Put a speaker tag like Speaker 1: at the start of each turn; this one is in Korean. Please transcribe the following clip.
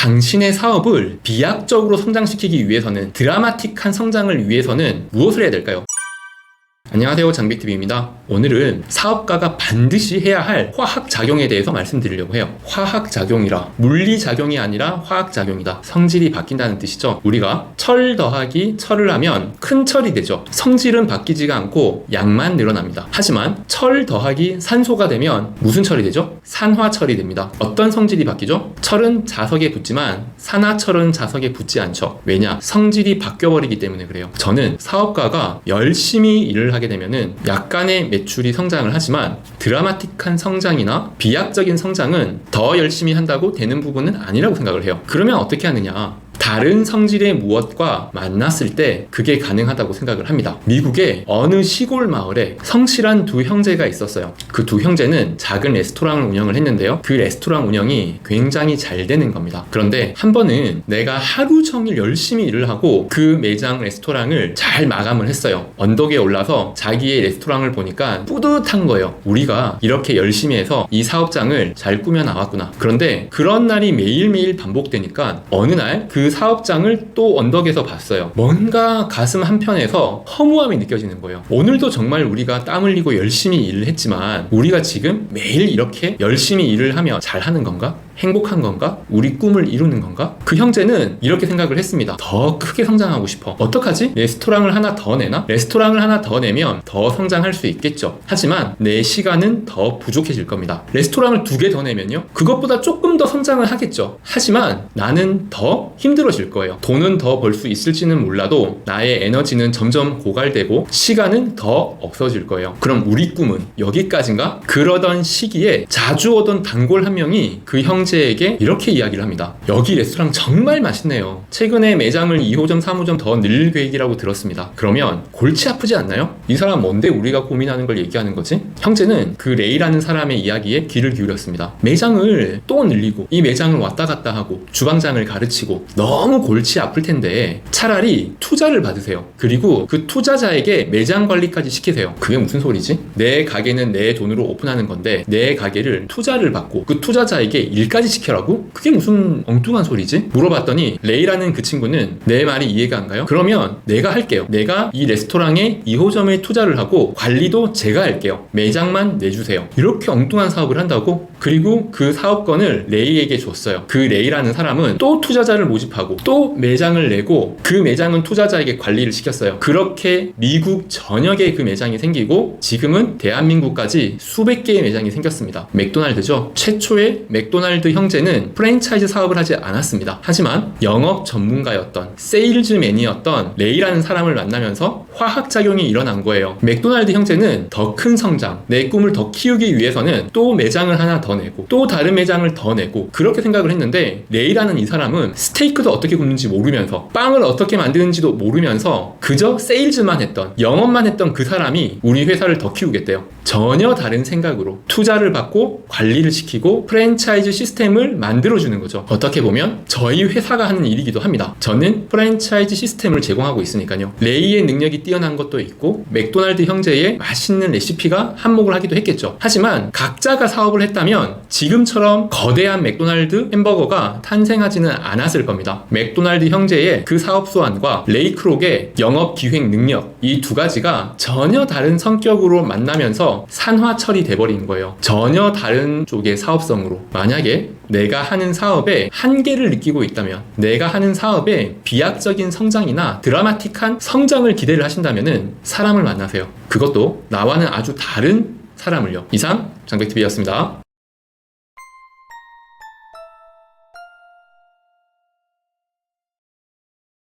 Speaker 1: 당신의 사업을 비약적으로 성장시키기 위해서는, 드라마틱한 성장을 위해서는 무엇을 해야 될까요? 안녕하세요, 장비TV입니다. 오늘은 사업가가 반드시 해야 할 화학작용에 대해서 말씀드리려고 해요. 화학작용이라 물리작용이 아니라 화학작용이다. 성질이 바뀐다는 뜻이죠. 우리가 철 더하기 철을 하면 큰 철이 되죠. 성질은 바뀌지가 않고 양만 늘어납니다. 하지만 철 더하기 산소가 되면 무슨 철이 되죠? 산화철이 됩니다. 어떤 성질이 바뀌죠? 철은 자석에 붙지만 산화철은 자석에 붙지 않죠. 왜냐? 성질이 바뀌어버리기 때문에 그래요. 저는 사업가가 열심히 일을 하게 되면은 약간의 매출이 성장을 하지만 드라마틱한 성장이나 비약적인 성장은 더 열심히 한다고 되는 부분은 아니라고 생각을 해요. 그러면 어떻게 하느냐? 다른 성질의 무엇과 만났을 때 그게 가능하다고 생각을 합니다. 미국의 어느 시골 마을에 성실한 두 형제가 있었어요. 그 두 형제는 작은 레스토랑을 운영을 했는데요. 그 레스토랑 운영이 굉장히 잘 되는 겁니다. 그런데 한 번은 내가 하루 종일 열심히 일을 하고 그 매장 레스토랑을 잘 마감을 했어요. 언덕에 올라서 자기의 레스토랑을 보니까 뿌듯한 거예요. 우리가 이렇게 열심히 해서 이 사업장을 잘 꾸며 나왔구나. 그런데 그런 날이 매일매일 반복되니까 어느 날 그 사업장을 또 언덕에서 봤어요. 뭔가 가슴 한편에서 허무함이 느껴지는 거예요. 오늘도 정말 우리가 땀 흘리고 열심히 일을 했지만 우리가 지금 매일 이렇게 열심히 일을 하며 잘하는 건가? 행복한 건가? 우리 꿈을 이루는 건가? 그 형제는 이렇게 생각을 했습니다. 더 크게 성장하고 싶어. 어떡하지? 레스토랑을 하나 더 내나? 레스토랑을 하나 더 내면 더 성장할 수 있겠죠. 하지만 내 시간은 더 부족해질 겁니다. 레스토랑을 2개 더 내면요? 그것보다 조금 더 성장을 하겠죠. 하지만 나는 더 힘들어질 거예요. 돈은 더 벌 수 있을지는 몰라도 나의 에너지는 점점 고갈되고 시간은 더 없어질 거예요. 그럼 우리 꿈은 여기까지인가? 그러던 시기에 자주 오던 단골 한 명이 그 형제에게 이렇게 이야기를 합니다. 여기 레스토랑 정말 맛있네요. 최근에 매장을 2호점, 3호점 더 늘릴 계획이라고 들었습니다. 그러면 골치 아프지 않나요? 이 사람 뭔데 우리가 고민하는 걸 얘기하는 거지? 형제는 그 레이라는 사람의 이야기에 귀를 기울였습니다. 매장을 또 늘리고 이 매장을 왔다 갔다 하고 주방장을 가르치고 너무 골치 아플 텐데 차라리 투자를 받으세요. 그리고 그 투자자에게 매장 관리까지 시키세요. 그게 무슨 소리지? 내 가게는 내 돈으로 오픈하는 건데 내 가게를 투자를 받고 그 투자자에게 일까지 시켜라고? 그게 무슨 엉뚱한 소리지? 물어봤더니 레이라는 그 친구는 내 말이 이해가 안 가요? 그러면 내가 할게요. 내가 이 레스토랑에 2호점에 투자를 하고 관리도 제가 할게요. 매장만 내주세요. 이렇게 엉뚱한 사업을 한다고? 그리고 그 사업권을 레이에게 줬어요. 그 레이라는 사람은 또 투자자를 모집하고 또 매장을 내고 그 매장은 투자자에게 관리를 시켰어요. 그렇게 미국 전역에 그 매장이 생기고 지금은 대한민국까지 수백 개의 매장이 생겼습니다. 맥도날드죠. 최초의 맥도날드 형제는 프랜차이즈 사업을 하지 않았습니다. 하지만 영업 전문가였던 세일즈맨이었던 레이라는 사람을 만나면서 화학작용이 일어난 거예요. 맥도날드 형제는 더 큰 성장, 내 꿈을 더 키우기 위해서는 또 매장을 하나 더 내고 또 다른 매장을 더 내고 그렇게 생각을 했는데 레이라는 이 사람은 스테이크도 어떻게 굽는지 모르면서 빵을 어떻게 만드는지도 모르면서 그저 세일즈만 했던, 영업만 했던 그 사람이 우리 회사를 더 키우겠대요. 전혀 다른 생각으로 투자를 받고 관리를 시키고 프랜차이즈 시스템을 만들어주는 거죠. 어떻게 보면 저희 회사가 하는 일이기도 합니다. 저는 프랜차이즈 시스템을 제공하고 있으니까요. 레이의 능력이 뛰어난 것도 있고 맥도날드 형제의 맛있는 레시피가 한몫을 하기도 했겠죠. 하지만 각자가 사업을 했다면 지금처럼 거대한 맥도날드 햄버거가 탄생하지는 않았을 겁니다. 맥도날드 형제의 그 사업 수완과 레이 크록의 영업 기획 능력, 이 두 가지가 전혀 다른 성격으로 만나면서 산화철이 돼버린 거예요. 전혀 다른 쪽의 사업성으로. 만약에 내가 하는 사업에 한계를 느끼고 있다면, 내가 하는 사업에 비약적인 성장이나 드라마틱한 성장을 기대를 하신다면 사람을 만나세요. 그것도 나와는 아주 다른 사람을요. 이상 장백TV였습니다.